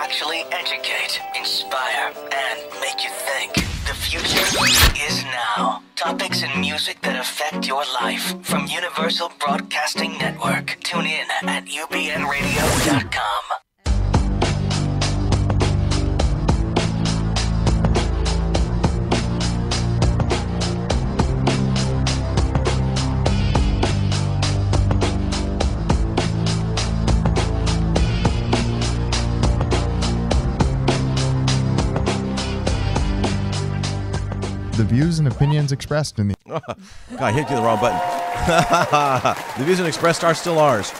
actually educate, inspire, and make you think. The future is now. Topics and music that affect your life from Universal Broadcasting Network. Tune in at ubnradio.com. The views and opinions expressed in the... God, I hit you the wrong button. The views and expressed are still ours.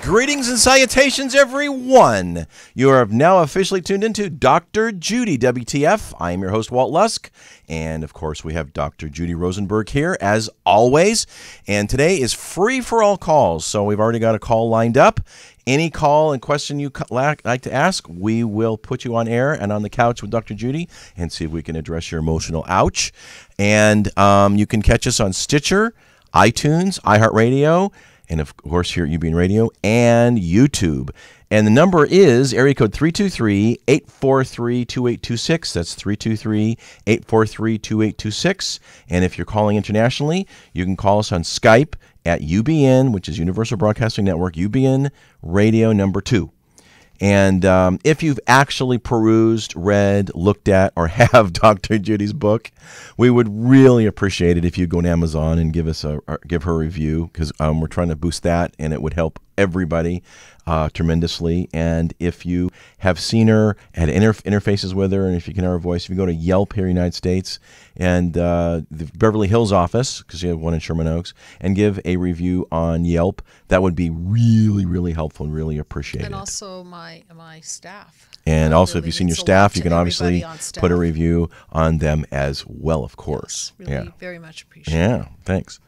Greetings and salutations, everyone. You are now officially tuned into Dr. Judy WTF. I am your host, Walt Lusk. And, of course, we have Dr. Judy Rosenberg here, as always. And today is free for all calls. So we've already got a call lined up. Any call and question you like to ask, we will put you on air and on the couch with Dr. Judy and see if we can address your emotional ouch. And you can catch us on Stitcher, iTunes, iHeartRadio, and, of course, here at UBN Radio and YouTube. And the number is area code 323-843-2826. That's 323-843-2826. And if you're calling internationally, you can call us on Skype at UBN, which is Universal Broadcasting Network, UBN Radio number 2. And if you've actually perused, read, looked at, or have Dr. Judy's book, we would really appreciate it if you go on Amazon and give her a review, because we're trying to boost that, and it would help everybody tremendously. And if you have seen her, had interfaces with her, and if you can hear her voice, if you go to Yelp here in the United States and the Beverly Hills office, because you have one in Sherman Oaks, and give a review on Yelp, that would be really, really helpful and really appreciated. And also my staff. And also, really if you've seen your means a lot staff, you to can obviously everybody on staff. put a review on them as well, of course. Yes, really, yeah. very much appreciated. Yeah, thanks.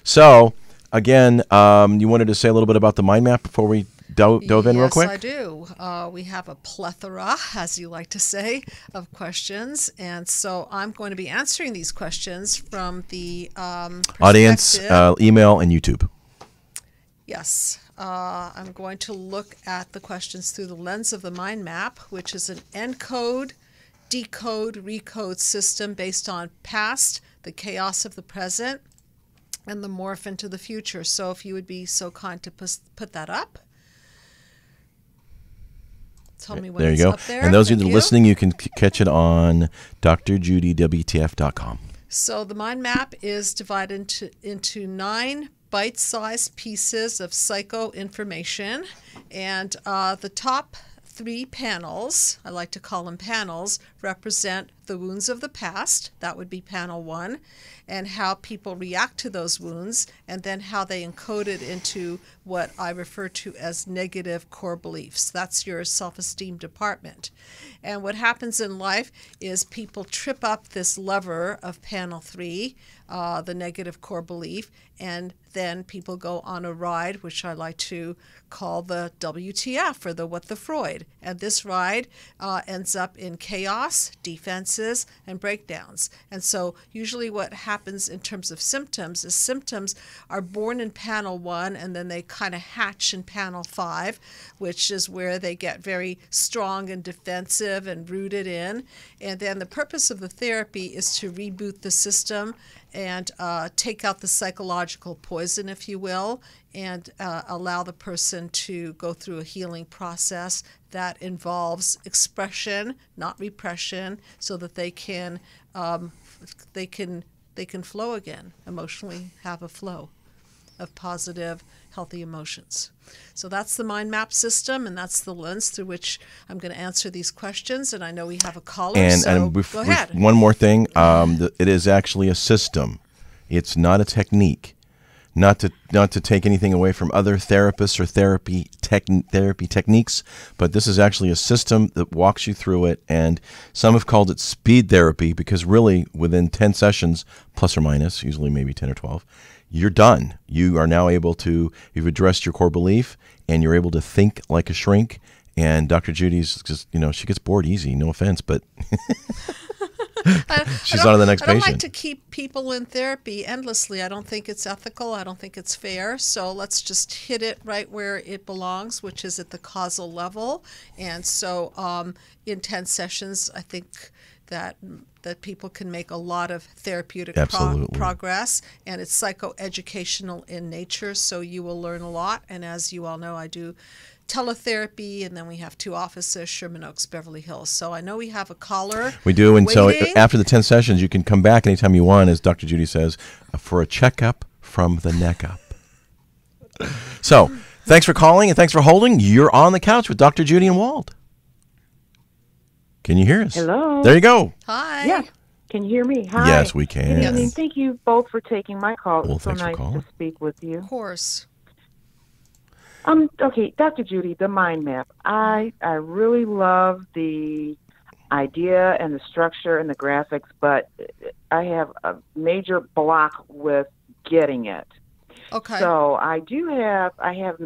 So, again, you wanted to say a little bit about the mind map before we dove in real quick? Yes, I do. We have a plethora, as you like to say, of questions. And so I'm going to be answering these questions from the audience, email, and YouTube. Yes. I'm going to look at the questions through the lens of the mind map, which is an encode, decode, recode system based on past, the chaos of the present, and the morph into the future. So if you would be so kind to put that up. Tell me when there you it's go. up there. And those of Thank you listening, you can catch it on drjudywtf.com. So the mind map is divided into 9 bite-sized pieces of psycho information, and the top 3 panels, I like to call them panels, represent the wounds of the past. That would be panel 1, and how people react to those wounds, and then how they encode it into what I refer to as negative core beliefs. That's your self-esteem department. And what happens in life is people trip up this lever of panel 3, the negative core belief, and then people go on a ride, which I like to call the WTF, or the what the Freud. And this ride ends up in chaos, defenses, and breakdowns. And so usually what happens in terms of symptoms is symptoms are born in panel 1, and then they kind of hatch in panel 5, which is where they get very strong and defensive and rooted in. And then the purpose of the therapy is to reboot the system and take out the psychological poison, if you will, and allow the person to go through a healing process that involves expression, not repression, so that they can flow again, emotionally have a flow of positive, healthy emotions. So that's the mind map system, and that's the lens through which I'm going to answer these questions. And I know we have a caller, so go ahead. One more thing, it is actually a system. It's not a technique. Not to take anything away from other therapists or therapy techniques, but this is actually a system that walks you through it. And some have called it speed therapy, because really within 10 sessions, plus or minus, usually maybe 10 or 12, you're done. You are now able to, you've addressed your core belief, and you're able to think like a shrink. And Dr. Judy's just, she gets bored easy, no offense, but She's on to the next I don't patient. like to keep people in therapy endlessly. I don't think it's ethical. I don't think it's fair. So let's just hit it right where it belongs, which is at the causal level. And so in 10 sessions, I think that people can make a lot of therapeutic progress, and it's psychoeducational in nature, so you will learn a lot. And as you all know, I do teletherapy, and then we have 2 offices, Sherman Oaks, Beverly Hills. So I know we have a caller. We do, and so waiting. after the 10 sessions, you can come back anytime you want, as Dr. Judy says, for a checkup from the neck up. So thanks for calling, and thanks for holding. You're on the couch with Dr. Judy and Wald. Can you hear us? Hello. There you go. Hi. Yes. Can you hear me? Hi. Yes, we can. Good evening. Thank you both for taking my call. Well, It's so thanks for nice calling. to speak with you. Of course. Okay, Dr. Judy, the mind map. I really love the idea and the structure and the graphics, but I have a major block with getting it. Okay. So I have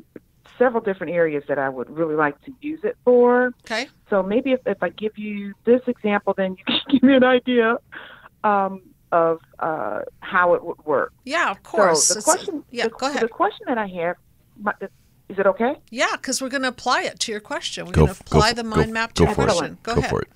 several different areas that I would really like to use it for. Okay. So maybe if I give you this example, then you can give me an idea of how it would work. Yeah, of course. So the question, go ahead. The question that I have, is it okay? Yeah, because we're going to apply it to your question. We're Go going to apply the mind map to your for it. question. Go ahead. for it.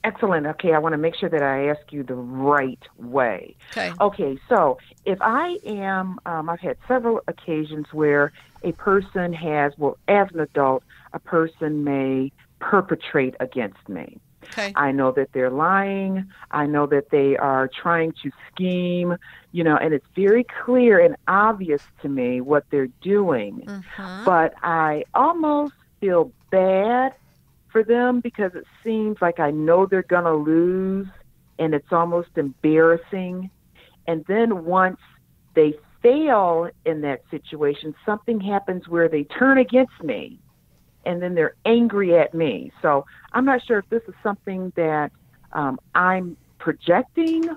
Excellent. Okay, I want to make sure that I ask you the right way. Okay. Okay, so if I am, I've had several occasions where a person has, well, as an adult, a person may perpetrate against me. Okay. I know that they're lying. I know that they are trying to scheme, and it's very clear and obvious to me what they're doing. Mm-hmm. But I almost feel bad for them because it seems like I know they're going to lose, and it's almost embarrassing. And then once they fail in that situation, something happens where they turn against me, and then they're angry at me. So I'm not sure if this is something that I'm projecting,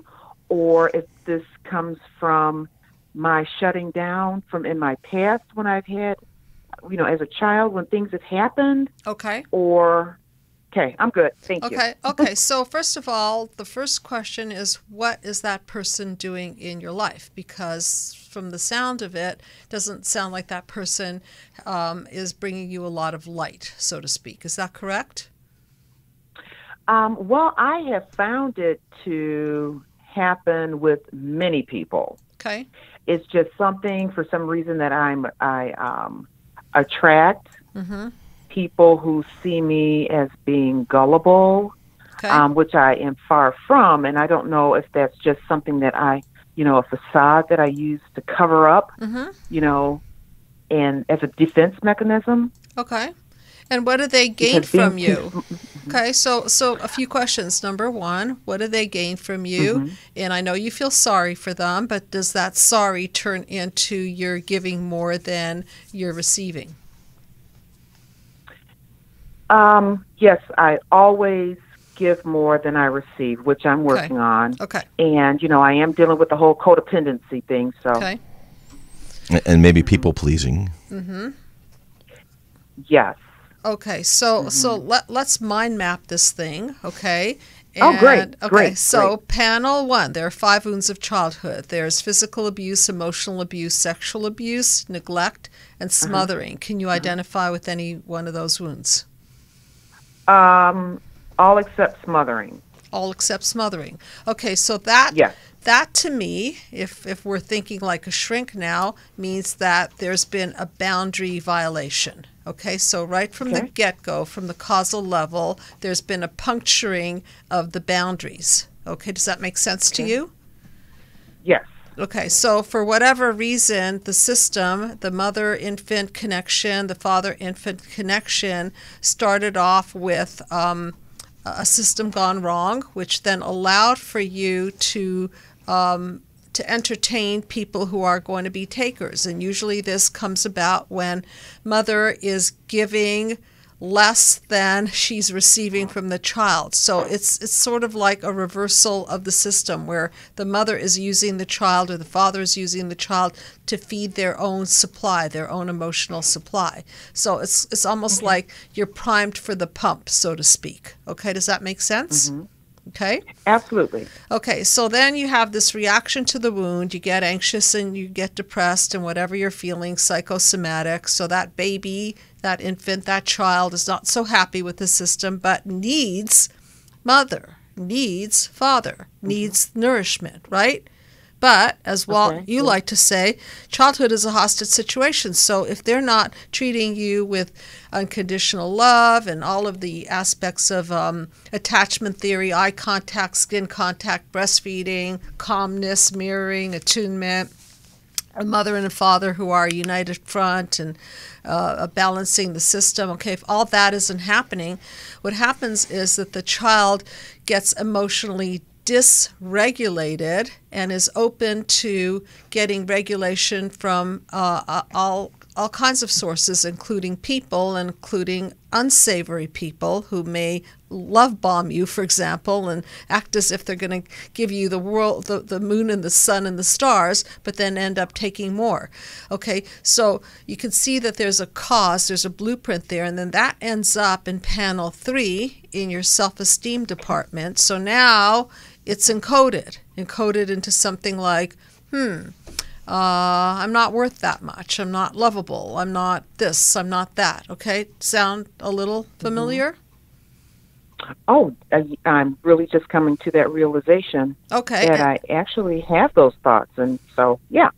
or if this comes from my shutting down from in my past when I've had, as a child when things have happened. Okay. Okay, I'm good. Thank you. Okay. So first of all, the first question is, what is that person doing in your life? Because from the sound of it, doesn't sound like that person is bringing you a lot of light, so to speak. Is that correct? Well, I have found it to happen with many people. Okay. It's just something, for some reason, that I attract. Mm-hmm. People who see me as being gullible, okay. Which I am far from, and I don't know if that's just something that a facade that I use to cover up, mm-hmm. And as a defense mechanism. Okay. And what do they gain from you? Okay, so a few questions. Number one, what do they gain from you? Mm-hmm. And I know you feel sorry for them, but does that sorry turn into you're giving more than you're receiving? Yes, I always give more than I receive, which I'm working on. Okay. And, I am dealing with the whole codependency thing. So. Okay. And maybe people pleasing. Mm-hmm. Yes. Okay, so let's mind map this thing, okay? Great. Okay, great. So panel 1, there are 5 wounds of childhood. There's physical abuse, emotional abuse, sexual abuse, neglect, and smothering. Can you identify with any one of those wounds? All except smothering. All except smothering. Okay, so that to me, if we're thinking like a shrink now, means that there's been a boundary violation. Okay, so right from the get-go, from the causal level, there's been a puncturing of the boundaries. Okay, does that make sense to you? Yes. Okay, so for whatever reason, the system, the mother-infant connection, the father-infant connection, started off with a system gone wrong, which then allowed for you to entertain people who are going to be takers. And usually this comes about when mother is giving less than she's receiving from the child. So it's sort of like a reversal of the system where the mother is using the child or the father is using the child to feed their own supply, their own emotional supply. So it's almost like you're primed for the pump, so to speak. Okay, does that make sense? Mm-hmm. Okay? Absolutely. Okay, so then you have this reaction to the wound. You get anxious and you get depressed and whatever you're feeling, psychosomatic. So that baby, that infant, that child is not so happy with the system, but needs mother, needs father, needs nourishment, right? But as Walt, you like to say, childhood is a hostage situation. So if they're not treating you with unconditional love and all of the aspects of attachment theory, eye contact, skin contact, breastfeeding, calmness, mirroring, attunement, a mother and a father who are a united front and balancing the system. Okay, if all that isn't happening, what happens is that the child gets emotionally dysregulated and is open to getting regulation from all kinds of sources, including people, including unsavory people who may love bomb you, for example, and act as if they're going to give you the world, the moon and the sun and the stars, but then end up taking more. Okay, so you can see that there's a cause, there's a blueprint there, and then that ends up in panel 3 in your self-esteem department. So now it's encoded into something like, I'm not worth that much. I'm not lovable. I'm not this. I'm not that. Okay? Sound a little familiar? Oh, I'm really just coming to that realization that I actually have those thoughts. And so, yeah.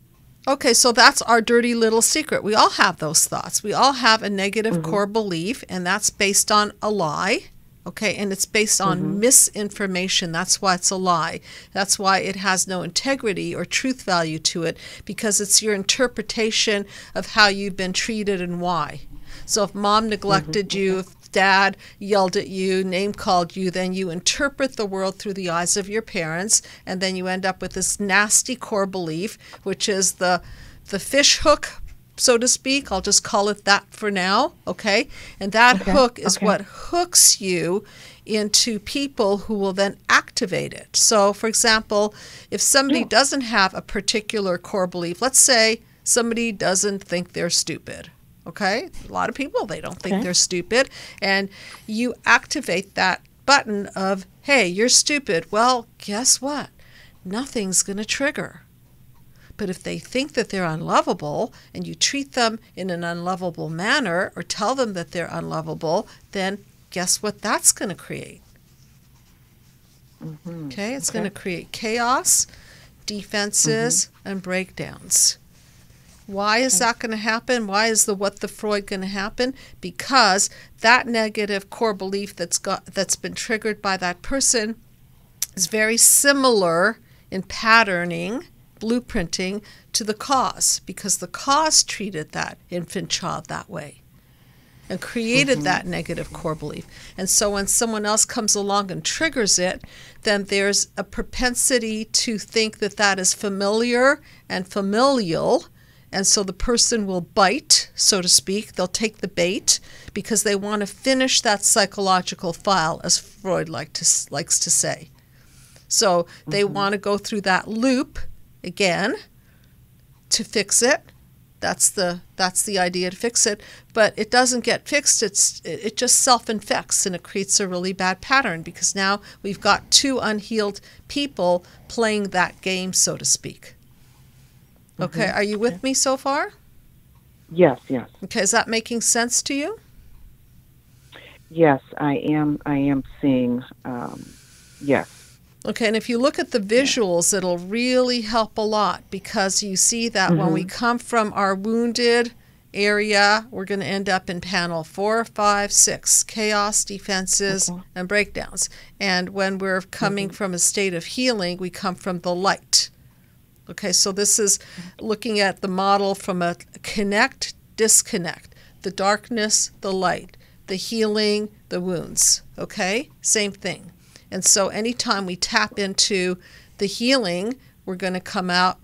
Okay, so that's our dirty little secret. We all have those thoughts. We all have a negative core belief, and that's based on a lie. Okay, and it's based on misinformation. That's why it's a lie. That's why it has no integrity or truth value to it, because it's your interpretation of how you've been treated and why. So if mom neglected you, if dad yelled at you, name called you, then you interpret the world through the eyes of your parents, and then you end up with this nasty core belief, which is the fish hook, so to speak. I'll just call it that for now, okay? And that hook is what hooks you into people who will then activate it. So, for example, if somebody doesn't have a particular core belief, let's say somebody doesn't think they're stupid, okay? A lot of people, they don't think they're stupid, and you activate that button of, hey, you're stupid. Well, guess what? Nothing's going to trigger. But if they think that they're unlovable and you treat them in an unlovable manner or tell them that they're unlovable, then guess what that's going to create? Okay, it's going to create chaos, defenses, and breakdowns. Why is that going to happen? Why is the what the Freud going to happen? Because that negative core belief that's been triggered by that person is very similar in patterning, blueprinting to the cause, because the cause treated that infant child that way and created that negative core belief. And so when someone else comes along and triggers it, then there's a propensity to think that that is familiar and familial. And so the person will bite, so to speak. They'll take the bait because they want to finish that psychological file, as Freud likes to say. So they want to go through that loop again to fix it. That's the idea, to fix it. But it doesn't get fixed. It just self-infects, and it creates a really bad pattern, because now we've got two unhealed people playing that game, so to speak. Okay, are you with me so far? Yes, yes. Okay, is that making sense to you? Yes, I am seeing, yes. Okay, and if you look at the visuals, it'll really help a lot, because you see that when we come from our wounded area, we're going to end up in panel 4, 5, 6, chaos, defenses, and breakdowns. And when we're coming from a state of healing, we come from the light. Okay, so this is looking at the model from a connect, disconnect, the darkness, the light, the healing, the wounds. Okay, same thing. And so anytime we tap into the healing, we're going to come out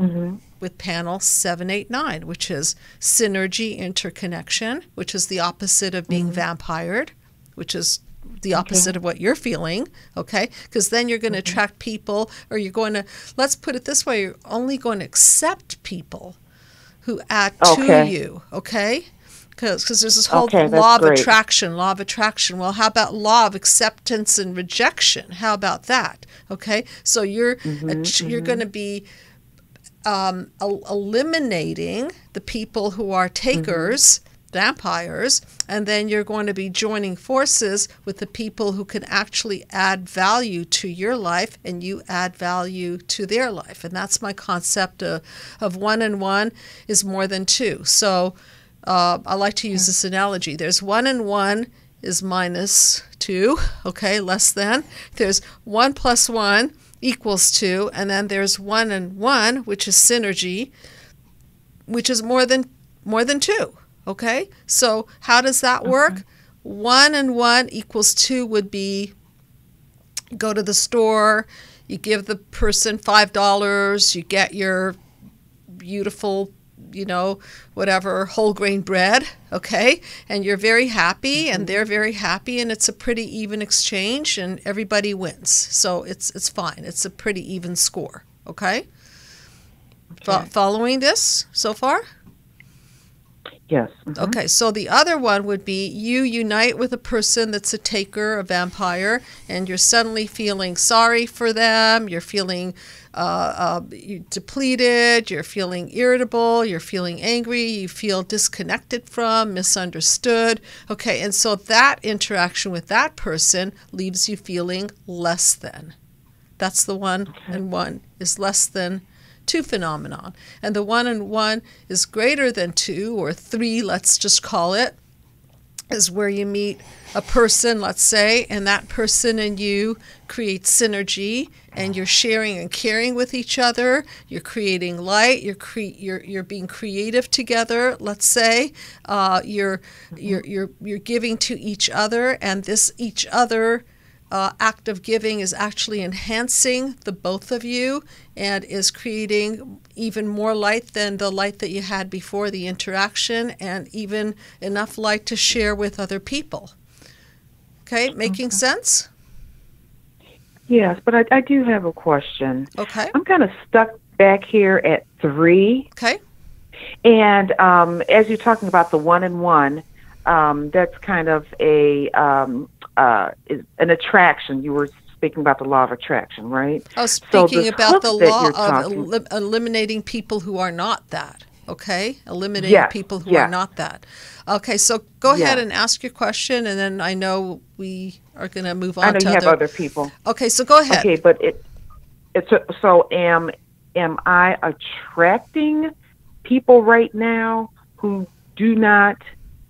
with panel 7, 8, 9, which is synergy, interconnection, which is the opposite of being vampired, which is the opposite of what you're feeling, okay? Because then you're going to attract people, or you're going to, let's put it this way, you're only going to accept people who add to you, okay? Because there's this whole Okay, that's law of great. attraction, law of attraction. Well, how about law of acceptance and rejection? How about that? Okay, so you're going to be eliminating the people who are takers, vampires, and then you're going to be joining forces with the people who can actually add value to your life, and you add value to their life. And that's my concept of 1 and 1 is more than 2. So I like to use this analogy. There's 1 and 1 is minus 2, okay, less than. There's 1 plus 1 equals 2, and then there's 1 and 1, which is synergy, which is more than 2, okay? So how does that work? 1 and 1 equals 2 would be, you go to the store, you give the person $5, you get your beautiful, whatever, whole grain bread, okay? And you're very happy, and they're very happy, and it's a pretty even exchange, and everybody wins. So it's fine. It's a pretty even score, okay? Following this so far? Yes. Okay, so the other one would be you unite with a person that's a taker, a vampire, and you're suddenly feeling sorry for them, you're feeling depleted, you're feeling irritable, you're feeling angry, you feel disconnected from, misunderstood. Okay, and so that interaction with that person leaves you feeling less than. That's the 1 and 1 is less than 2 phenomenon. And the 1 and 1 is greater than 2 or 3, let's just call it, is where you meet a person, let's say, and that person and you create synergy, and you're sharing and caring with each other. You're creating light. You're being creative together. Let's say you're giving to each other, and this each other act of giving is actually enhancing the both of you and is creating even more light than the light that you had before the interaction, and even enough light to share with other people. Okay, making sense? Yes, but I do have a question. Okay. I'm kind of stuck back here at 3. Okay. And as you're talking about the 1 and 1, that's kind of an attraction. You were speaking about the law of attraction, right? I was speaking this about the hook that law you're of talking- eliminating people who are not that. Okay? Eliminating people who are not that. Okay, so go ahead and ask your question, and then I know we are going to move on I know to you have other people. Okay, so go ahead. Okay, but am I attracting people right now who do not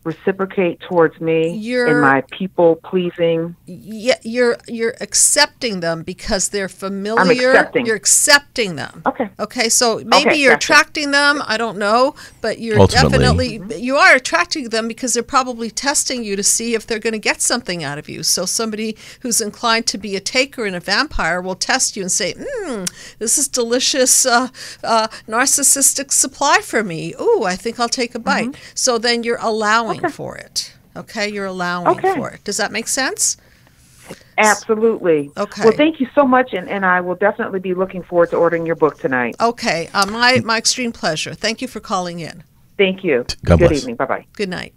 reciprocate towards me in my people pleasing? Yeah, you're accepting them because they're familiar. I'm accepting. You're accepting them. Okay. Okay, so maybe you're attracting them, I don't know, but you're definitely you are attracting them because they're probably testing you to see if they're going to get something out of you. So somebody who's inclined to be a taker and a vampire will test you and say, this is delicious narcissistic supply for me. Ooh, I think I'll take a bite. So then you're allowing for it. Okay, you're allowing for it. Does that make sense? Absolutely. Okay. Well, thank you so much, and I will definitely be looking forward to ordering your book tonight. Okay, my extreme pleasure. Thank you for calling in. Thank you. God Good bless. evening. Bye-bye. Good night.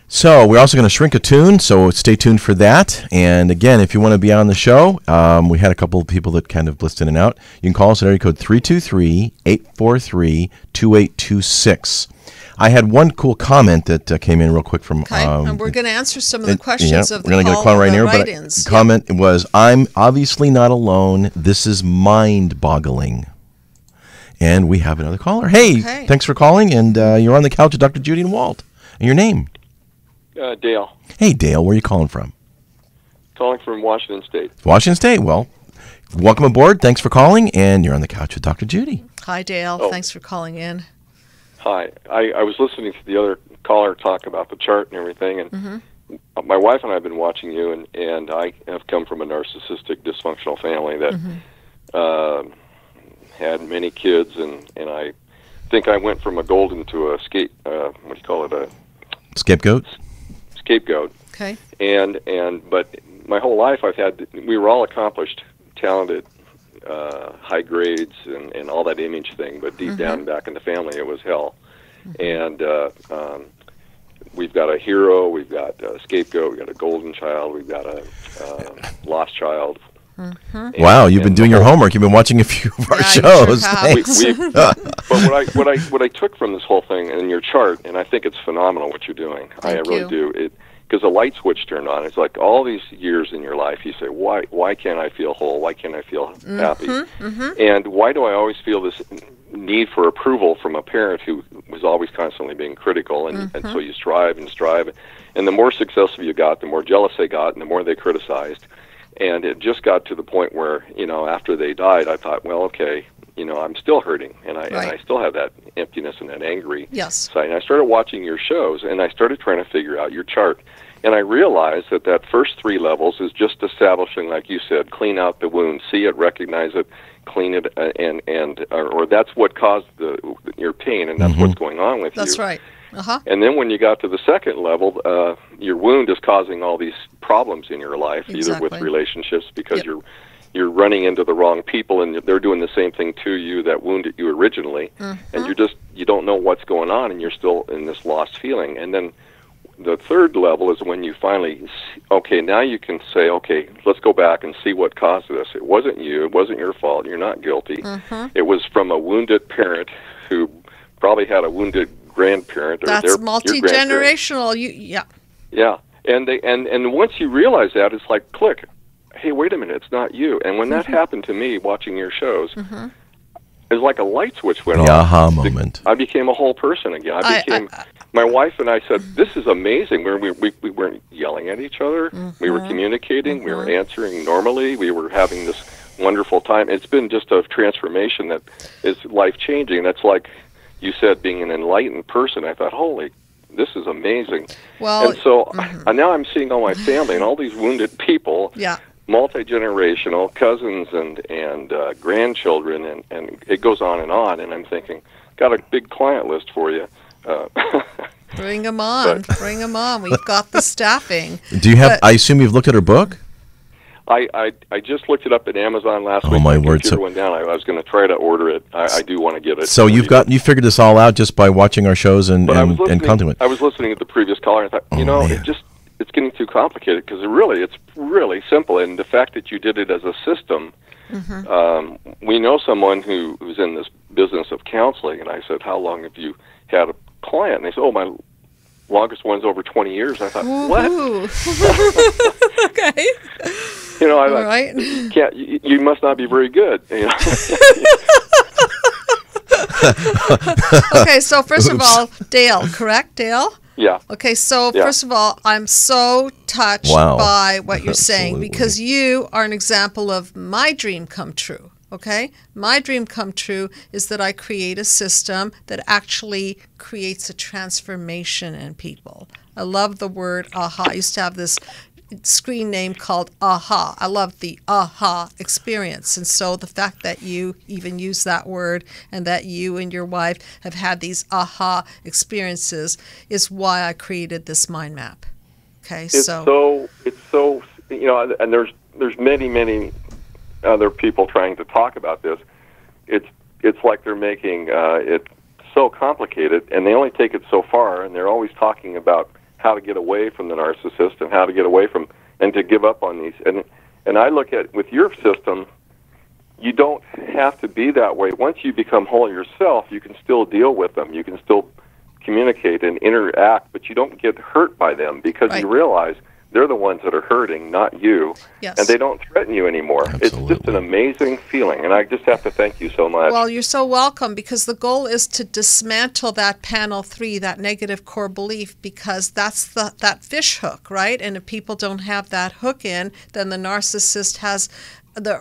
So we're also going to shrink a tune, so stay tuned for that. And again, if you want to be on the show, we had a couple of people that kind of blitzed in and out. You can call us at area code 323-843-2826. I had one cool comment that came in real quick from. And we're going to answer some of the questions of the we're going to get a call right here. But write-ins. the comment was, "I'm obviously not alone. This is mind-boggling." And we have another caller. Hey, thanks for calling, and you're on the couch with Dr. Judy and Walt. And your name? Dale. Hey, Dale. Where are you calling from? Calling from Washington State. Washington State. Well, welcome aboard. Thanks for calling, and you're on the couch with Dr. Judy. Hi, Dale. Oh. Thanks for calling in. Hi. I was listening to the other caller talk about the chart and everything, and my wife and I have been watching you, and I have come from a narcissistic, dysfunctional family that had many kids, and I think I went from a golden to a Scapegoat? Scapegoat. Okay. But my whole life we were all accomplished, talented, high grades and all that image thing, but deep down back in the family it was hell. And we've got a hero, we've got a scapegoat, we've got a golden child, we've got a lost child. Wow, you've been doing your homework. You've been watching a few of our shows. Sure but what I took from this whole thing and your chart, and I think it's phenomenal what you're doing. I really do. Because a light switch turned on. It's like all these years in your life, you say, why can't I feel whole? Why can't I feel happy? And why do I always feel this need for approval from a parent who was always constantly being critical? And so you strive and strive. And the more successful you got, the more jealous they got, and the more they criticized. And it just got to the point where, after they died, I thought, well, okay, I'm still hurting, and I still have that emptiness and that angry side. And I started watching your shows, and I started trying to figure out your chart. And I realized that first 3 levels is just establishing, like you said, clean out the wound, see it, recognize it, clean it, or that's what caused your pain, and that's what's going on with you. That's right. And then when you got to the second level, your wound is causing all these problems in your life, either with relationships because you're running into the wrong people and they're doing the same thing to you that wounded you originally, and you don't know what's going on, and you're still in this lost feeling. And then the third level is when you finally, now you can say, let's go back and see what caused this. It wasn't you. It wasn't your fault. You're not guilty. It was from a wounded parent who probably had a wounded grandparent. That's multi-generational. Yeah. And once you realize that, it's like, click. Hey, wait a minute, it's not you. And when that happened to me watching your shows, it was like a light switch went on. The aha moment. I became a whole person again. My wife and I said, this is amazing. We weren't yelling at each other. We were communicating. We were answering normally. We were having this wonderful time. It's been just a transformation that is life-changing. That's like you said, being an enlightened person. I thought, holy, this is amazing. Well, and so now I'm seeing all my family and all these wounded people, multi-generational cousins and grandchildren, and it goes on, and I'm thinking, got a big client list for you. Bring them on. Bring them on. We've got the staffing. Do you have? I assume you've looked at her book. I just looked it up at Amazon last week. My word! Computer went down. I was going to try to order it. I do want to get it. So you figured this all out just by watching our shows and content. I was listening to the previous caller and I thought, it's getting too complicated because it's really simple. And the fact that you did it as a system, we know someone who's in this business of counseling, and I said, how long have you had a client? And they said, my longest one's over 20 years. I thought, what? Okay. I thought, you must not be very good. Okay, so first of all, Dale, correct, Dale? Yeah. Okay, so first of all, I'm so touched by what you're saying because you are an example of my dream come true. Okay? My dream come true is that I create a system that actually creates a transformation in people. I love the word aha. I used to have this screen name called ahhhh. I love the ahhhh experience. And so the fact that you even use that word and that you and your wife have had these ahhhh experiences is why I created this mind map. Okay? It's so and there's many other people trying to talk about this. It's like they're making it so complicated, and they only take it so far, and they're always talking about how to get away from the narcissist and how to get away from and to give up on these. And I look at with your system, you don't have to be that way. Once you become whole yourself, you can still deal with them. You can still communicate and interact, but you don't get hurt by them because you realize they're the ones that are hurting, not you. Yes. And they don't threaten you anymore. Absolutely. It's just an amazing feeling, and I just have to thank you so much. Well, you're so welcome, because the goal is to dismantle that panel 3, that negative core belief, because that's that fish hook, right? And if people don't have that hook in, then the narcissist has the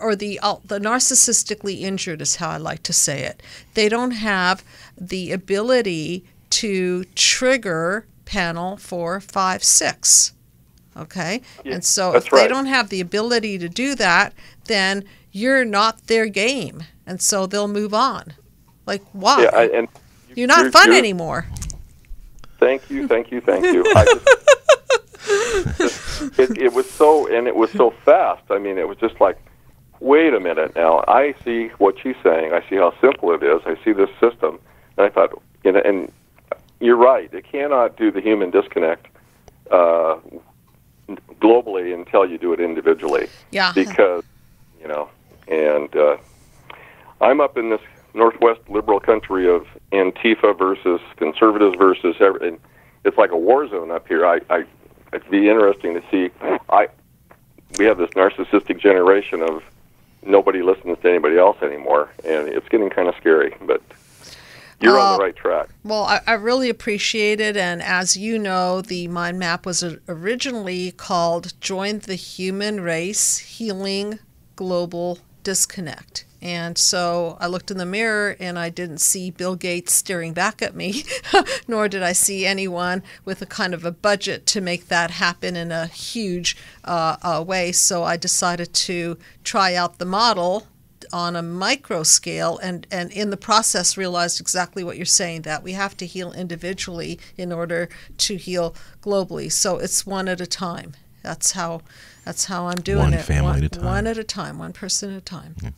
narcissistically injured is how I like to say it. They don't have the ability to trigger panel 4, 5, 6. Okay? Yeah, and so if they don't have the ability to do that, then you're not their game. And so they'll move on. Like, why? Yeah, and you're not fun anymore. Thank you. I just, it was so fast. I mean, it was just like, wait a minute now. I see what she's saying. I see how simple it is. I see this system. And I thought, and you're right. It cannot do the human disconnect globally until you do it individually. Yeah. Because, and I'm up in this northwest liberal country of Antifa versus conservatives versus everything. It's like a war zone up here. It'd be interesting to see. We have this narcissistic generation of nobody listens to anybody else anymore, and it's getting kind of scary. But you're on the right track. Well, I really appreciate it, and as you know, the mind map was originally called "Join the Human Race: Healing Global Disconnect." And so I looked in the mirror and I didn't see Bill Gates staring back at me, nor did I see anyone with a kind of a budget to make that happen in a huge way. So I decided to try out the model on a micro scale, and in the process realized exactly what you're saying, that we have to heal individually in order to heal globally. So it's one at a time. That's how I'm doing it. One family at a time. One at a time, one person at a time. Yeah.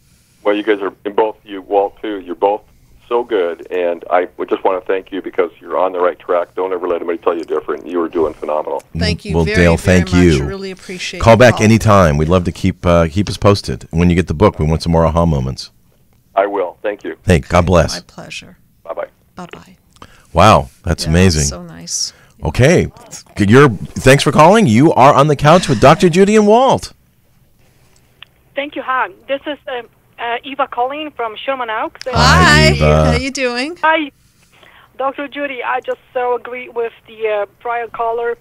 Well, you guys are, and both you, Walt, too, you're both so good, and I would just want to thank you because you're on the right track. Don't ever let anybody tell you different. You are doing phenomenal. Thank you well, very, Dale, very thank much. you. I really appreciate it. Call back anytime. We'd love to keep us posted. When you get the book, we want some more aha moments. I will. Thank you. Hey, God bless. My pleasure. Bye-bye. Bye-bye. Wow, that's amazing. So nice. Okay. Thanks for calling. You are on the couch with Dr. Judy and Walt. Thank you, Han. This is Eva calling from Sherman Oaks. Hi. Eva. How you doing? Hi, Dr. Judy. I just so agree with the prior caller.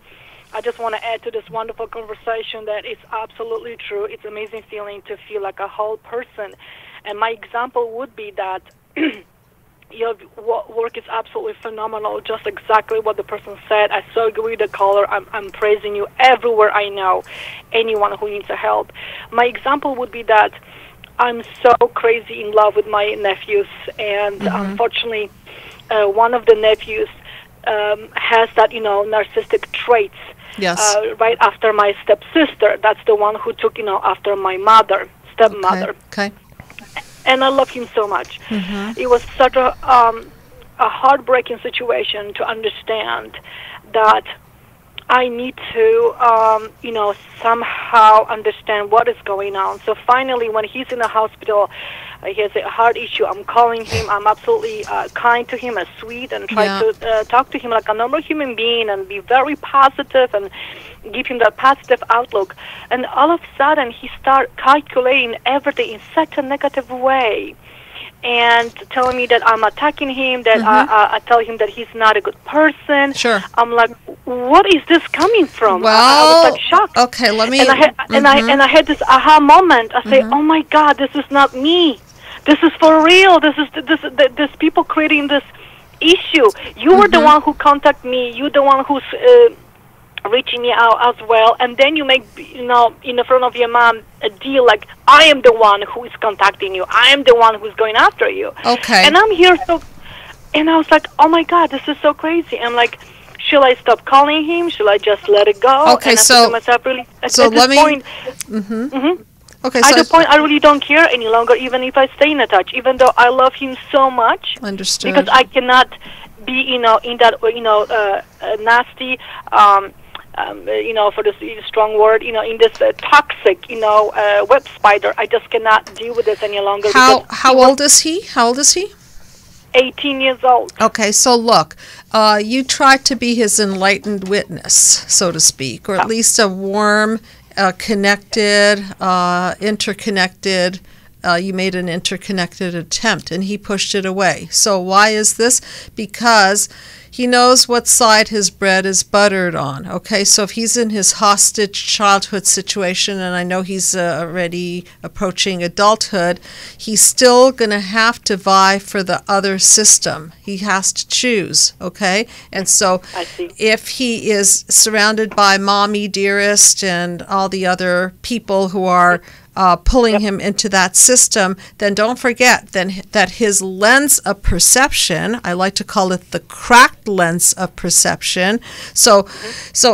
I just want to add to this wonderful conversation that it's absolutely true. It's an amazing feeling to feel like a whole person. And my example would be that your work is absolutely phenomenal, just exactly what the person said. I so agree with the caller. I'm praising you everywhere I know, anyone who needs help. My example would be that I'm so crazy in love with my nephews, and unfortunately, one of the nephews has that, narcissistic traits. Yes. Right after my stepsister. That's the one who took, after my stepmother. Okay. And I love him so much. It was such a heartbreaking situation to understand that I need to, somehow understand what is going on. So finally, when he's in the hospital, he has a heart issue. I'm calling him. I'm absolutely kind to him, sweet, and try to talk to him like a normal human being and be very positive and give him that positive outlook. And all of a sudden, he started calculating everything in such a negative way and telling me that I'm attacking him, that I tell him that he's not a good person. Sure. I'm like, what is this coming from? Well, I was like shocked. Okay, let me. And I had this aha moment. I say, oh my God, this is not me. This is for real. This people creating this issue. You were the one who contacted me. You're the one who's reaching me out as well. And then you make, in the front of your mom, a deal like, I am the one who is contacting you. I am the one who's going after you. Okay. And I'm here and I was like, oh my God, this is so crazy. I'm like, should I stop calling him? Should I just let it go? Okay, and I said to myself, really, at let this me. point, Okay, at the point, I really don't care any longer, even if I stay in a touch, even though I love him so much. Understood. Because I cannot be, in that, nasty, for this strong word, in this toxic, web spider. I just cannot deal with this any longer. How old is he? How old is he? 18 years old. Okay, so look, you try to be his enlightened witness, so to speak, or at least a warm, connected, interconnected. You made an interconnected attempt, and he pushed it away. So why is this? Because he knows what side his bread is buttered on. Okay, so if he's in his hostage childhood situation, and I know he's already approaching adulthood, he's still going to have to vie for the other system. He has to choose, okay? And so if he is surrounded by mommy, dearest, and all the other people who are pulling him into that system, then don't forget that his lens of perception, I like to call it the cracked lens of perception. So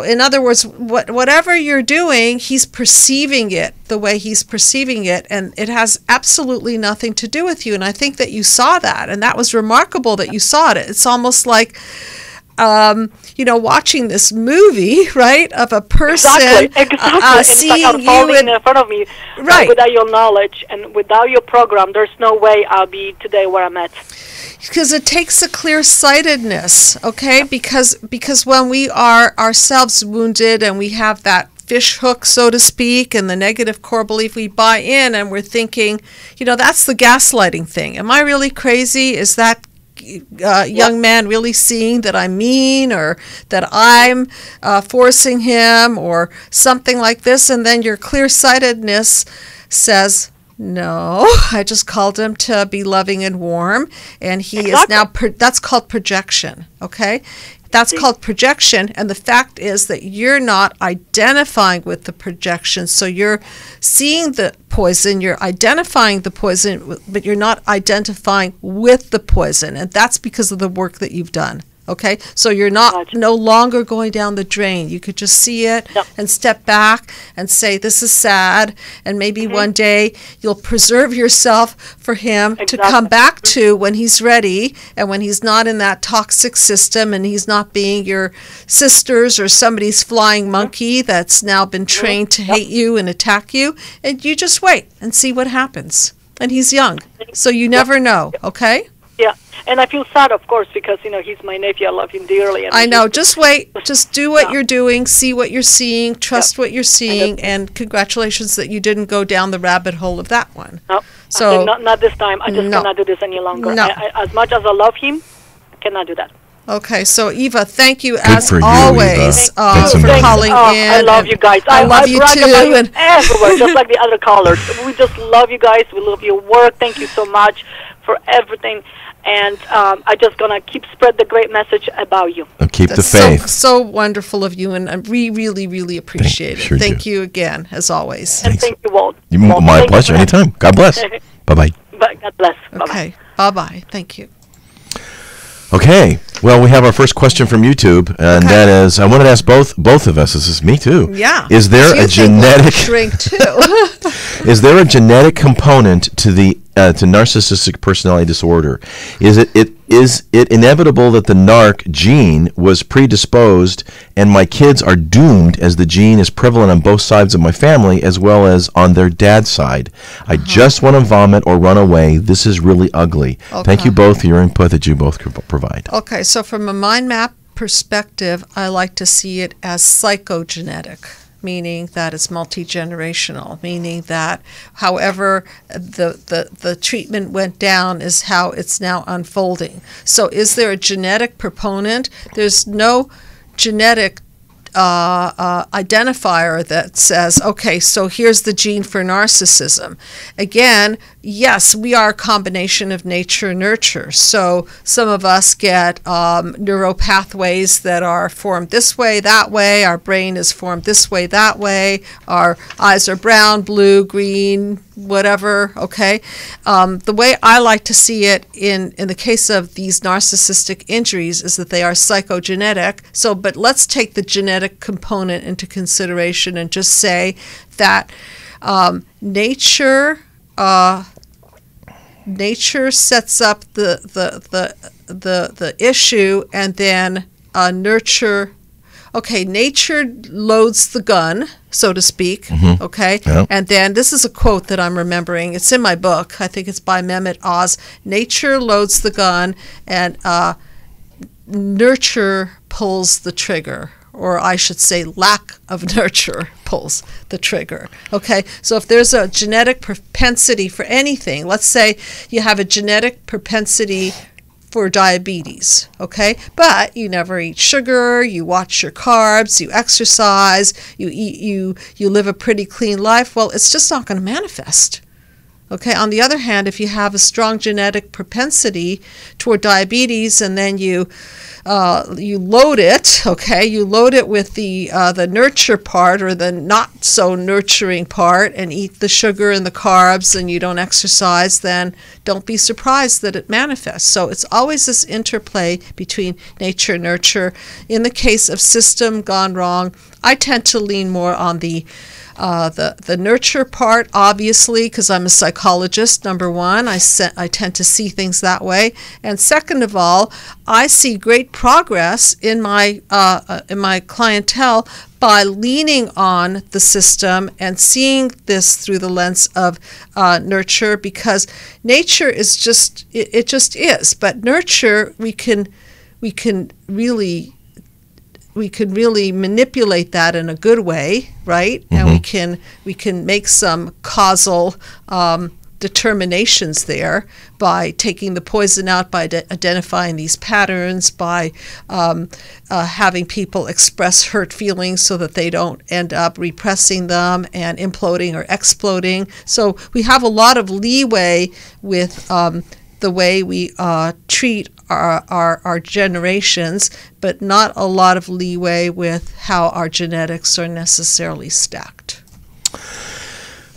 in other words, whatever you're doing, he's perceiving it the way he's perceiving it, and it has absolutely nothing to do with you. And I think that you saw that, and that was remarkable that you saw it. It's almost like watching this movie, right, of a person seeing you in front of me, right, without your knowledge and without your program, there's no way I'll be today where I'm at. Because it takes a clear-sightedness, okay? Because when we are ourselves wounded and we have that fish hook, so to speak, and the negative core belief, we buy in and we're thinking, that's the gaslighting thing. Am I really crazy? Is that young man really seeing that I'm mean, or that I'm forcing him, or something like this? And then your clear-sightedness says, no, I just called him to be loving and warm, and he is now, that's called projection, okay? That's called projection, and the fact is that you're not identifying with the projection, so you're seeing the poison, you're identifying the poison, but you're not identifying with the poison, and that's because of the work that you've done. Okay, so you're no longer going down the drain. You could just see it and step back and say, this is sad, and maybe one day you'll preserve yourself for him to come back to when he's ready, and when he's not in that toxic system and he's not being your sister's or somebody's flying monkey that's now been trained to hate you and attack you, and you just wait and see what happens. And he's young, so you never know, okay? Yeah, and I feel sad, of course, because, he's my nephew. I love him dearly. And I know. Just wait. Just do what you're doing. See what you're seeing. Trust what you're seeing. And congratulations that you didn't go down the rabbit hole of that one. No, so not this time. I just cannot do this any longer. No. As much as I love him, I cannot do that. Okay, so Eva, thank you Good as for you, always for calling in. I love you guys. I love you too. And everywhere, just like the other callers. We just love you guys. We love your work. Thank you so much for everything. And I'm just going to keep spread the great message about you. And keep the faith. So wonderful of you, and we really, really appreciate it. Thank you again, as always. And thank you, Walt. My pleasure. Anytime. God bless. Bye-bye. God bless. Bye-bye. Okay. Bye-bye. Thank you. Okay. Well, we have our first question from YouTube, and that is, I wanted to ask both of us. This is me too. Yeah. Is there a genetic shrink too? Is there a genetic component to the to narcissistic personality disorder? Is it inevitable that the narc gene was predisposed, and my kids are doomed as the gene is prevalent on both sides of my family as well as on their dad's side? I just want to vomit or run away. This is really ugly. Okay. Thank you both for your input that you both provide. Okay, so from a mind map perspective, I like to see it as psychogenetic, meaning that it's multi-generational, meaning that however the treatment went down is how it's now unfolding. So is there a genetic proponent? There's no genetic identifier that says, okay, so here's the gene for narcissism. Again, yes, we are a combination of nature and nurture. So some of us get neural pathways that are formed this way, that way. Our brain is formed this way, that way. Our eyes are brown, blue, green, whatever, okay? The way I like to see it in the case of these narcissistic injuries is that they are psychogenetic. So, but let's take the genetic component into consideration and just say that nature sets up the issue, and then nurture. Okay, nature loads the gun, so to speak, okay? Yep. And then this is a quote that I'm remembering. It's in my book. I think it's by Mehmet Oz. Nature loads the gun, and nurture pulls the trigger. Or I should say lack of nurture pulls the trigger. Okay, so if there's a genetic propensity for anything, let's say you have a genetic propensity for diabetes, okay? But you never eat sugar, you watch your carbs, you exercise, you live a pretty clean life, well, it's just not going to manifest. Okay, on the other hand, if you have a strong genetic propensity toward diabetes, and then you load it, okay, you load it with the nurture part or the not so nurturing part, and eat the sugar and the carbs, and you don't exercise, then don't be surprised that it manifests. So it's always this interplay between nature and nurture. In the case of system gone wrong, I tend to lean more on the The nurture part, obviously, because I'm a psychologist, number one, I tend to see things that way. And second of all, I see great progress in my clientele by leaning on the system and seeing this through the lens of nurture, because nature is just, it just is. But nurture, we can really manipulate that in a good way, right? And we can make some causal determinations there by taking the poison out, by identifying these patterns, by having people express hurt feelings so that they don't end up repressing them and imploding or exploding. So we have a lot of leeway with the way we treat our generations, but not a lot of leeway with how our genetics are necessarily stacked.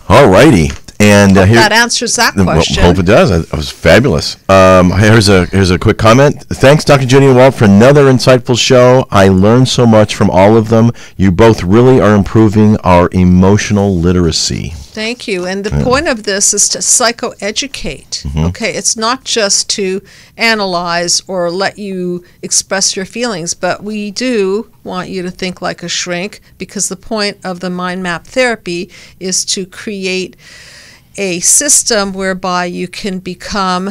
All righty. And that answers that question. Hope it does. It was fabulous. Here's a quick comment. Thanks, Dr. Judy and Walt, for another insightful show. I learned so much from all of them. You both really are improving our emotional literacy. Thank you. And the point of this is to psychoeducate. Okay, it's not just to analyze or let you express your feelings, but we do want you to think like a shrink, because the point of the mind map therapy is to create a system whereby you can become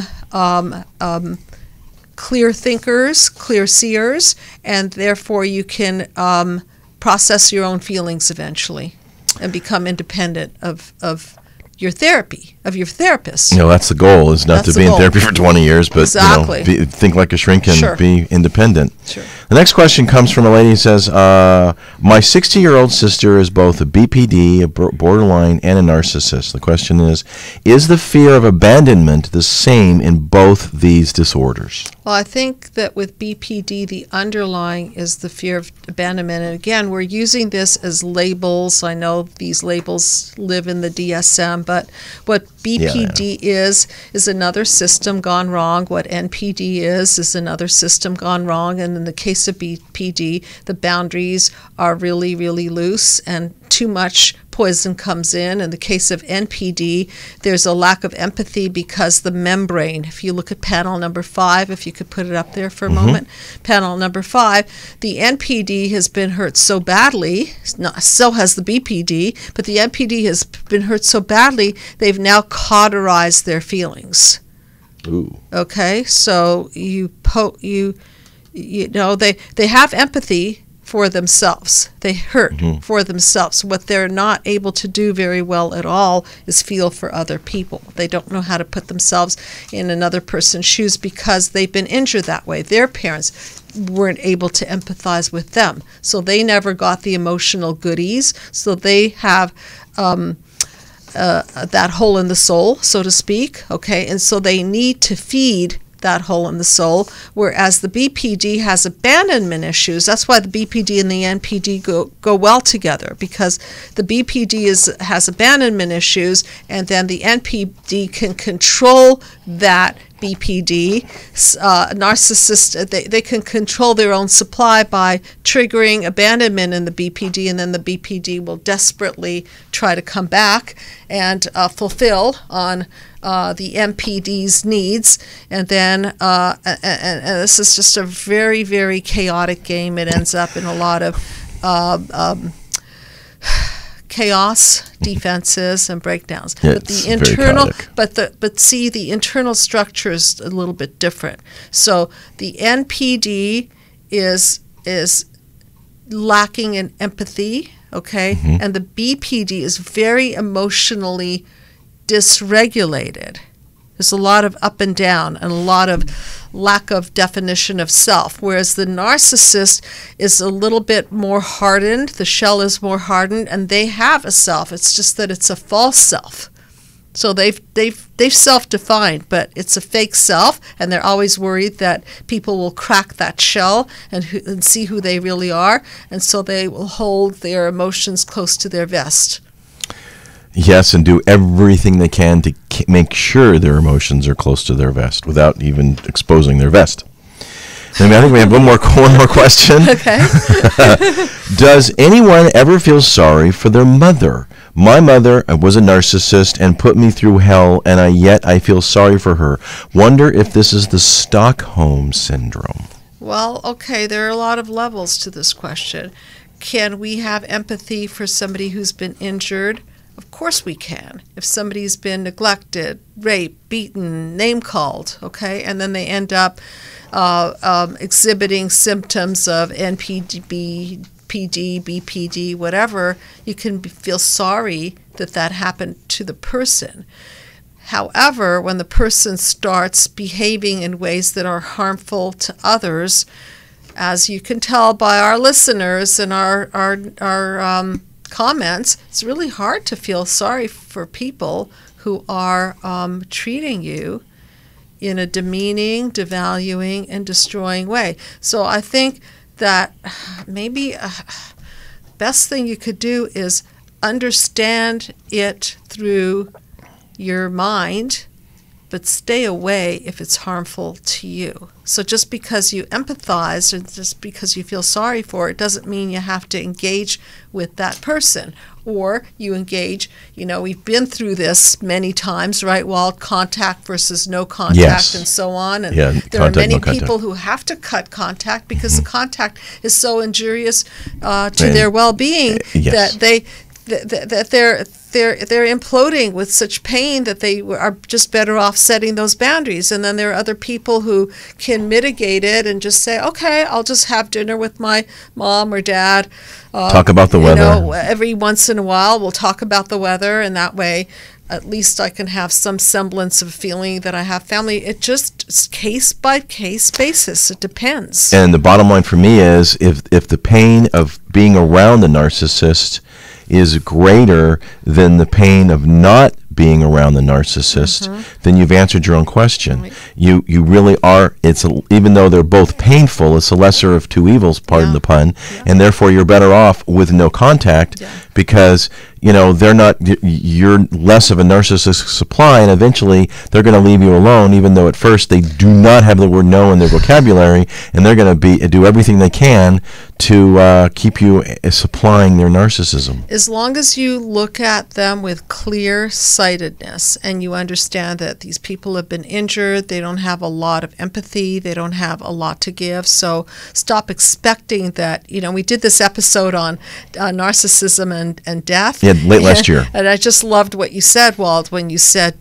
clear thinkers, clear seers, and therefore you can process your own feelings eventually and become independent of your therapy, of your therapist. That's the goal, is not to be in therapy for 20 years, but exactly. Think like a shrink and be independent. Sure. The next question comes from a lady who says, my 60-year-old sister is both a BPD, a borderline, and a narcissist. The question is the fear of abandonment the same in both these disorders? Well, I think that with BPD, the underlying is the fear of abandonment. And again, we're using this as labels. I know these labels live in the DSM, but what BPD is another system gone wrong. What NPD is another system gone wrong. And in the case of BPD, the boundaries are really, really loose, and too much poison comes in. In the case of NPD, there's a lack of empathy because the membrane, if you look at panel number 5, if you could put it up there for a moment, panel number 5, the NPD has been hurt so badly, so has the BPD, but the NPD has been hurt so badly, they've now cauterized their feelings. Ooh. Okay, so they have empathy for themselves. They hurt for themselves. What they're not able to do very well at all is feel for other people. They don't know how to put themselves in another person's shoes because they've been injured that way. Their parents weren't able to empathize with them, so they never got the emotional goodies. So they have that hole in the soul, so to speak. Okay, and so they need to feed that hole in the soul, whereas the BPD has abandonment issues. That's why the BPD and the NPD go well together, because the BPD has abandonment issues, and then the NPD can control that BPD. Narcissists, they can control their own supply by triggering abandonment in the BPD, and then the BPD will desperately try to come back and fulfill on the NPD's needs, and then and this is just a very, very chaotic game. It ends up in a lot of chaos, defenses, and breakdowns. Yeah, but the internal, the internal structure is a little bit different. So the NPD is lacking in empathy, okay, and the BPD is very emotionally dysregulated. There's a lot of up and down and a lot of lack of definition of self, whereas the narcissist is a little bit more hardened. The shell is more hardened, and they have a self. It's just that it's a false self. So they've self-defined, but it's a fake self, and they're always worried that people will crack that shell and see who they really are, and so they will hold their emotions close to their vest. Yes, and do everything they can to make sure their emotions are close to their vest without even exposing their vest. I think we have one more question. Okay. Does anyone ever feel sorry for their mother? My mother was a narcissist and put me through hell, and yet I feel sorry for her. Wonder if this is the Stockholm Syndrome. Well, okay, there are a lot of levels to this question. Can we have empathy for somebody who's been injured? Of course we can. If somebody's been neglected, raped, beaten, name-called, okay, and then they end up exhibiting symptoms of NPD, PD, BPD, whatever, you can feel sorry that happened to the person. However, when the person starts behaving in ways that are harmful to others, as you can tell by our listeners and our comments, it's really hard to feel sorry for people who are treating you in a demeaning, devaluing, and destroying way. So I think that maybe best thing you could do is understand it through your mind, but stay away if it's harmful to you. So just because you empathize or just because you feel sorry for it doesn't mean you have to engage with that person. Or you engage, we've been through this many times, right? Well, contact versus no contact, yes. And so on. And there are many people who have to cut contact because the contact is so injurious to their well-being yes. that they're imploding with such pain that they are just better off setting those boundaries. And then there are other people who can mitigate it and just say, okay, I'll just have dinner with my mom or dad. Talk about the weather. Every once in a while we'll talk about the weather, and that way at least I can have some semblance of feeling that I have family. It just case-by-case basis. It depends. And the bottom line for me is if the pain of being around the narcissist is greater than the pain of not being around the narcissist, then you've answered your own question. Right. You really are, even though they're both painful, it's a lesser of two evils, pardon the pun, and therefore you're better off with no contact because they're not, you're less of a narcissistic supply, and eventually they're going to leave you alone, even though at first they do not have the word no in their vocabulary, and they're going to do everything they can to keep you supplying their narcissism. As long as you look at them with clear-sightedness and you understand that these people have been injured, they don't have a lot of empathy, they don't have a lot to give, so stop expecting that. We did this episode on narcissism and death. Yeah, late last year. And I just loved what you said, Walt, when you said,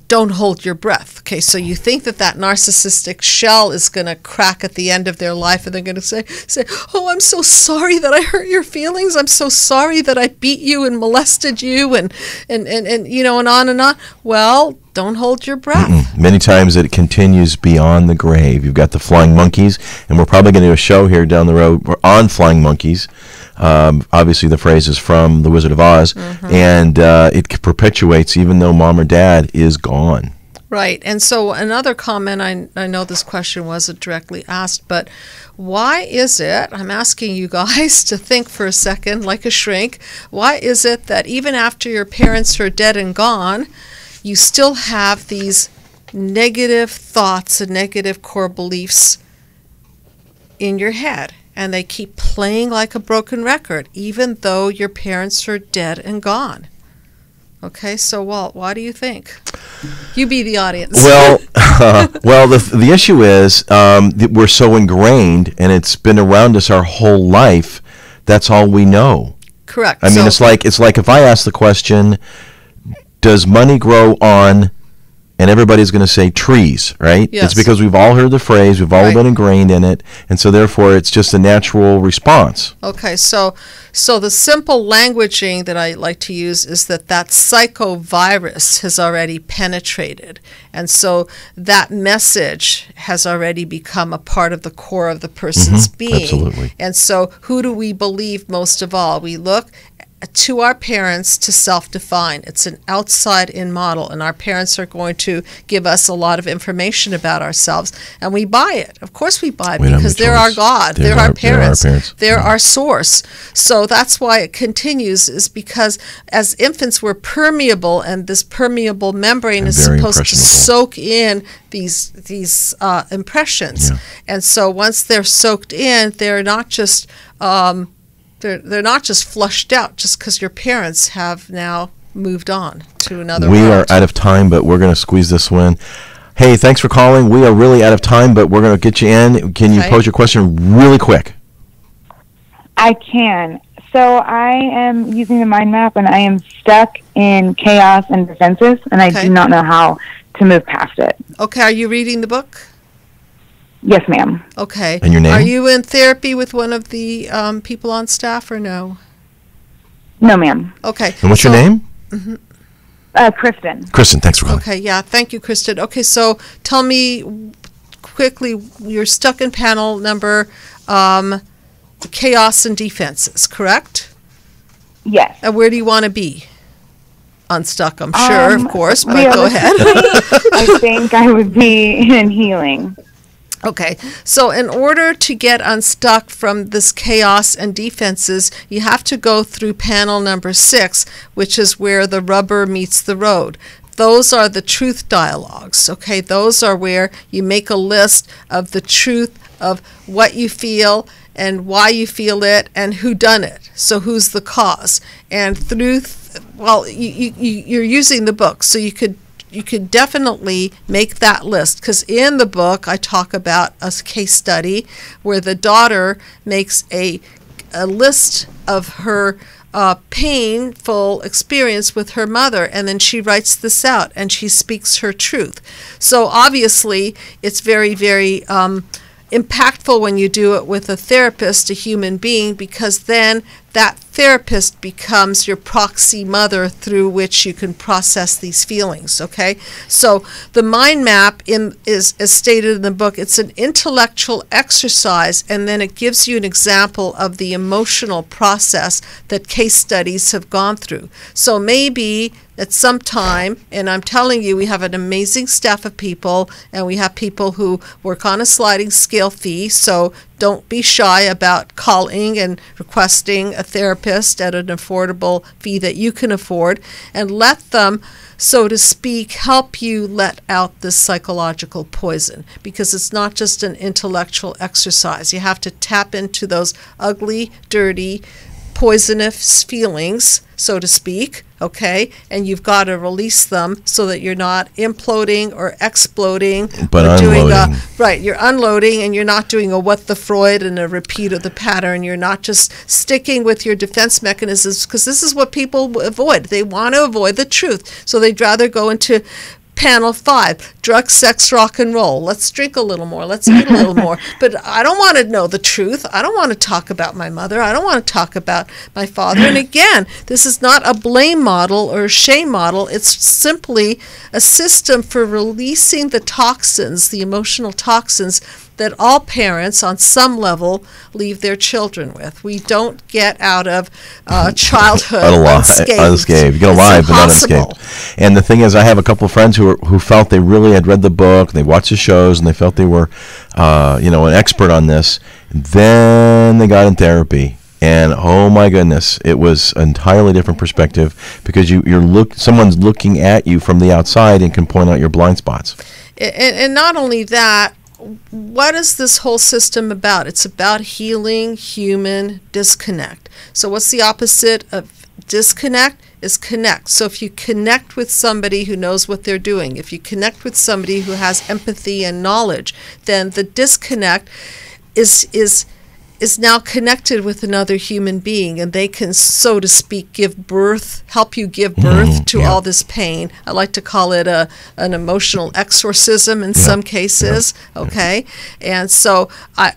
don't hold your breath. Okay, so you think that narcissistic shell is going to crack at the end of their life, and they're going to say, oh, I'm so sorry that I hurt your feelings. I'm so sorry that I beat you and molested you, and on and on. Well, don't hold your breath. Many times it continues beyond the grave. You've got the flying monkeys, and we're probably going to do a show here down the road on flying monkeys. Obviously, the phrase is from The Wizard of Oz, and it perpetuates even though mom or dad is gone. Right. And so another comment, I know this question wasn't directly asked, but why is it, I'm asking you guys to think for a second like a shrink, why is it that even after your parents are dead and gone, you still have these negative thoughts and negative core beliefs in your head? And they keep playing like a broken record, even though your parents are dead and gone. Okay, so Walt, why do you think? You be the audience. Well, the issue is that we're so ingrained, and it's been around us our whole life. That's all we know. Correct. I mean, it's like if I ask the question, does money grow on? And everybody's going to say trees, right? Yes. It's because we've all heard the phrase, we've all been ingrained in it, and so therefore it's just a natural response. Okay, so the simple languaging that I like to use is that psychovirus has already penetrated, and so that message has already become a part of the core of the person's being. Absolutely. And so who do we believe most of all? We look to our parents to self-define. It's an outside-in model, and our parents are going to give us a lot of information about ourselves, and we buy it. Of course we buy it because they're our God, they're our parents, they're our source. So that's why it continues, is because as infants we're permeable, and this permeable membrane is supposed to soak in these impressions. And so once they're soaked in, they're not just they're not just flushed out just because your parents have now moved on to another We world. are out of time, but we're going to squeeze this one. Hey, thanks for calling. We are really out of time, but we're going to get you in. Can you pose your question really quick? I can. So I am using the mind map, and I am stuck in chaos and defenses, and I do not know how to move past it. Okay, are you reading the book? Yes, ma'am. Okay. And your name? Are you in therapy with one of the people on staff or no? No, ma'am. Okay. And what's your name? Kristen. Kristen, thanks for calling. Okay, yeah, thank you, Kristen. Okay, so tell me quickly, you're stuck in panel number chaos and defenses, correct? Yes. And where do you want to be? Unstuck, I'm sure, of course, but go ahead. I think I would be in healing. Okay, so in order to get unstuck from this chaos and defenses, you have to go through panel number 6, which is where the rubber meets the road. Those are the truth dialogues, okay? Those are where you make a list of the truth of what you feel and why you feel it and who done it. So who's the cause? And through, you're using the book, so you could definitely make that list, because in the book I talk about a case study where the daughter makes a list of her painful experience with her mother, and then she writes this out and she speaks her truth. So obviously it's very, very impactful when you do it with a therapist, a human being, because then that therapist becomes your proxy mother through which you can process these feelings, okay? So the mind map is as stated in the book, it's an intellectual exercise, and then it gives you an example of the emotional process that case studies have gone through. So maybe at some time, and I'm telling you, we have an amazing staff of people, and we have people who work on a sliding scale fee, so don't be shy about calling and requesting a therapist at an affordable fee that you can afford, and let them, so to speak, help you let out this psychological poison, because it's not just an intellectual exercise. You have to tap into those ugly, dirty, poisonous feelings, so to speak, okay? And you've got to release them so that you're not imploding or exploding. But or unloading. Right, you're unloading, and you're not doing a what the Freud and a repeat of the pattern. You're not just sticking with your defense mechanisms, because this is what people avoid. They want to avoid the truth, so they'd rather go into panel 5, drug, sex, rock, and roll. Let's drink a little more. Let's eat a little more. But I don't want to know the truth. I don't want to talk about my mother. I don't want to talk about my father. And again, this is not a blame model or a shame model. It's simply a system for releasing the toxins, the emotional toxins, that all parents on some level leave their children with. We don't get out of childhood unscathed. You get alive, but not unscathed. And the thing is, I have a couple of friends who felt they really had read the book, they watched the shows, and they felt they were, an expert on this. Then they got in therapy, and oh my goodness, it was an entirely different perspective, because someone's looking at you from the outside and can point out your blind spots. And not only that, what is this whole system about? It's about healing human disconnect. So what's the opposite of disconnect? Is connect. So if you connect with somebody who knows what they're doing, if you connect with somebody who has empathy and knowledge, then the disconnect is now connected with another human being, and they can, so to speak, help you give birth to all this pain. I like to call it an emotional exorcism in some cases, okay? And so, I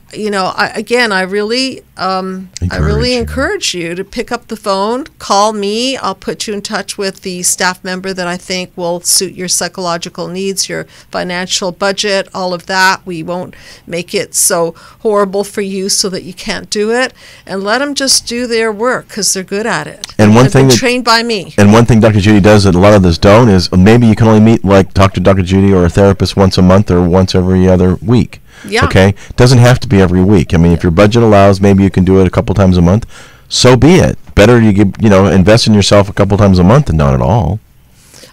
really encourage you to pick up the phone, call me. I'll put you in touch with the staff member that I think will suit your psychological needs, your financial budget, all of that. We won't make it so horrible for you so that you can't do it, and let them just do their work because they're good at it. And one They've thing been trained by me. And one thing Dr. Judy does that a lot of us don't is maybe you can only meet like talk to Dr. Judy or a therapist once a month or once every other week. Yeah. Okay? Doesn't have to be every week. I mean, if your budget allows, maybe you can do it a couple times a month. So be it. Better you give, invest in yourself a couple times a month than not at all.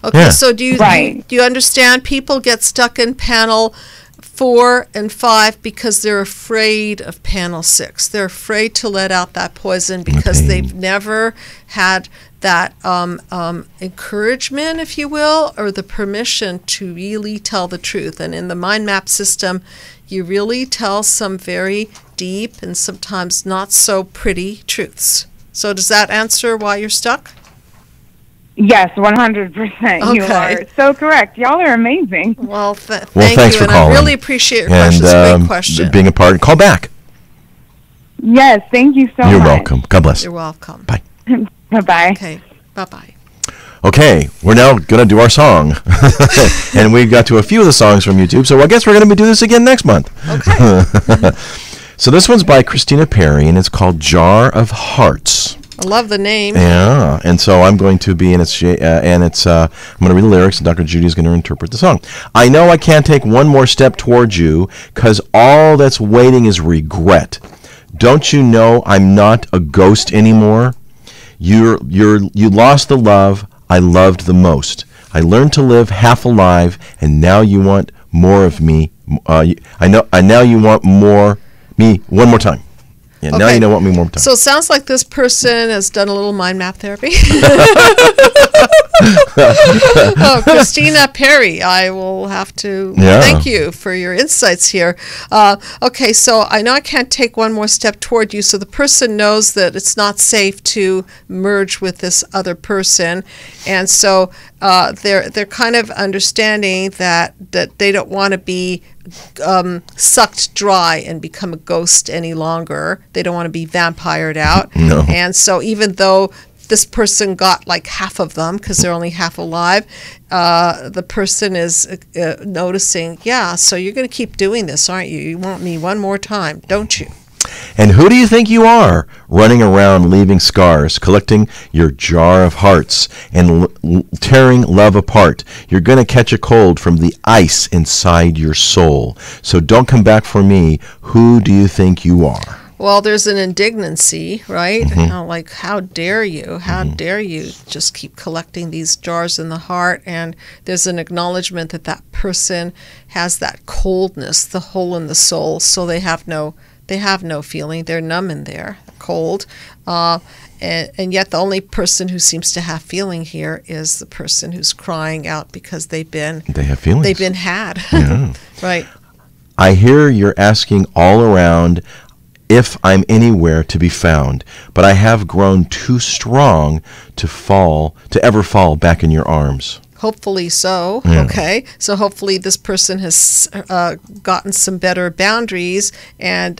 Okay, Yeah. so do you understand people get stuck in panel 4 and 5 because they're afraid of panel 6. They're afraid to let out that poison because they've never had that encouragement, if you will, or the permission to really tell the truth. And in the mind map system, you really tell some very deep and sometimes not so pretty truths. So does that answer why you're stuck? Yes, 100%. You are so correct. Y'all are amazing. Well, thank thanks you, for and calling. I really appreciate your questions. Great question. Being a part. Call back. Yes, thank you so much. You're welcome. God bless. You're welcome. Bye. Bye-bye. Okay, bye-bye. Okay, we're now going to do our song. And we've got to a few of the songs from YouTube, so I guess we're going to do this again next month. Okay. So this one's by Christina Perri, and it's called Jar of Hearts. I love the name. Yeah, and so I'm going to be I'm going to read the lyrics, and Dr. Judy is going to interpret the song. I know I can't take one more step towards you, 'cause all that's waiting is regret. Don't you know I'm not a ghost anymore? You lost the love I loved the most. I learned to live half alive, and now you want more of me. Now you want me one more time. Yeah, now you know what me more time. So it sounds like this person has done a little mind map therapy. Oh, Christina Perri, I will have to thank you for your insights here. Okay, so I know I can't take one more step toward you, so the person knows that it's not safe to merge with this other person, and so they're kind of understanding that they don't want to be sucked dry and become a ghost any longer. They don't want to be vampired out. No. And so even though this person got like half of them because they're only half alive, the person is noticing, so you're going to keep doing this, aren't you? You want me one more time, don't you? And who do you think you are, running around leaving scars, collecting your jar of hearts and tearing love apart? You're going to catch a cold from the ice inside your soul. So don't come back for me. Who do you think you are? Well, there's an indignancy, right? Like, how dare you? How dare you just keep collecting these jars in the heart? And there's an acknowledgement that that person has that coldness, the hole in the soul, so they have no feeling. They're numb in there, cold. And yet the only person who seems to have feeling here is the person who's crying out because they have feelings. They've been had. Yeah. Right. I hear you're asking all around if I'm anywhere to be found, but I have grown too strong to ever fall back in your arms. Hopefully so. Yeah. Okay. So hopefully this person has gotten some better boundaries and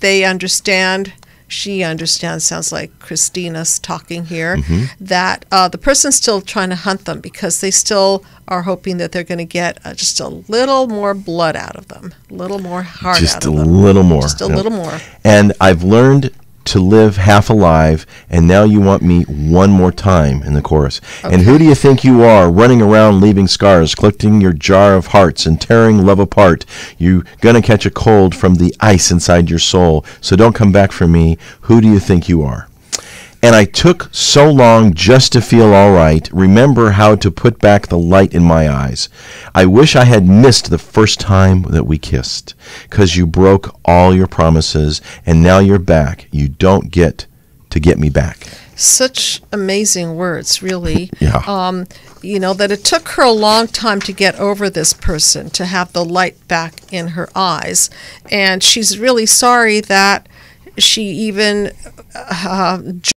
they understand, she understands, sounds like Christina's talking here, that the person's still trying to hunt them because they still are hoping that they're going to get just a little more blood out of them, a little more heart out of them. Just a little more. Just a little more. And I've learned to live half alive, and now you want me one more time, in the chorus. Okay. And who do you think you are, running around leaving scars, collecting your jar of hearts and tearing love apart? You're going to catch a cold from the ice inside your soul, so don't come back for me. Who do you think you are? And I took so long just to feel all right. Remember how to put back the light in my eyes. I wish I had missed the first time that we kissed, 'cause you broke all your promises, and now you're back. You don't get to get me back. Such amazing words, really. Yeah. That it took her a long time to get over this person, to have the light back in her eyes. And she's really sorry that she even